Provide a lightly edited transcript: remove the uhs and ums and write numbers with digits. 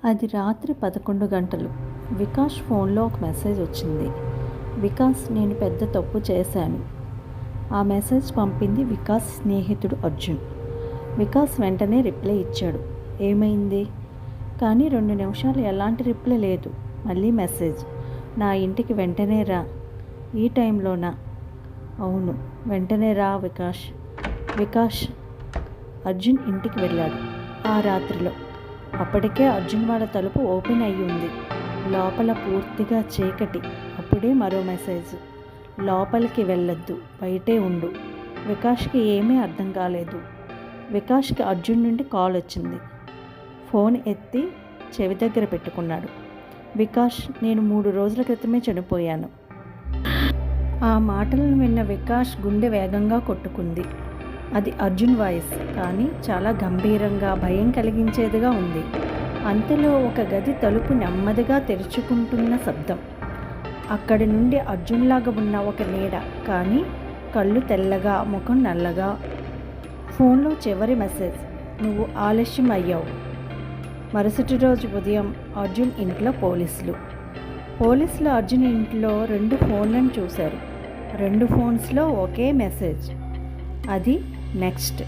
అది రాత్రి 11 గంటలు. వికాష్ ఫోన్లో ఒక మెసేజ్ వచ్చింది. వికాస్, నేను పెద్ద తప్పు చేశాను. ఆ మెసేజ్ పంపింది వికాస్ స్నేహితుడు అర్జున్. వికాస్ వెంటనే రిప్లై ఇచ్చాడు, ఏమైంది? కానీ 2 నిమిషాలు ఎలాంటి రిప్లై లేదు. మళ్ళీ మెసేజ్, నా ఇంటికి వెంటనే రా. ఈ టైంలోనా? అవును, వెంటనే రా వికాష్. వికాష్ అర్జున్ ఇంటికి వెళ్ళాడు ఆ రాత్రిలో. అప్పటికే అర్జున్ వాళ్ళ తలుపు ఓపెన్ అయ్యి ఉంది. లోపల పూర్తిగా చీకటి. అప్పుడే మరో మెసేజ్, లోపలికి వెళ్ళొద్దు, బయటే ఉండు. వికాష్కి ఏమీ అర్థం కాలేదు. వికాష్కి అర్జున్ నుండి కాల్ వచ్చింది. ఫోన్ ఎత్తి చెవి దగ్గర పెట్టుకున్నాడు. వికాష్, నేను 3 రోజుల క్రితమే చనిపోయాను. ఆ మాటలను విన్న వికాష్ గుండె వేగంగా కొట్టుకుంది. అది అర్జున్ వాయిస్, కానీ చాలా గంభీరంగా భయం కలిగించేదిగా ఉంది. అంతలో ఒక గది తలుపు నెమ్మదిగా తెరుచుకుంటున్న శబ్దం. అక్కడి నుండి అర్జున్లాగా ఉన్న ఒక నీడ, కానీ కళ్ళు తెల్లగా, ముఖం నల్లగా. ఫోన్లో చివరి మెసేజ్, నువ్వు ఆలస్యం అయ్యావు. మరుసటి రోజు ఉదయం అర్జున్ ఇంట్లో పోలీసులు అర్జున్ ఇంట్లో 2 ఫోన్లను చూశారు. 2 ఫోన్స్లో ఒకే మెసేజ్, అది నెక్స్ట్.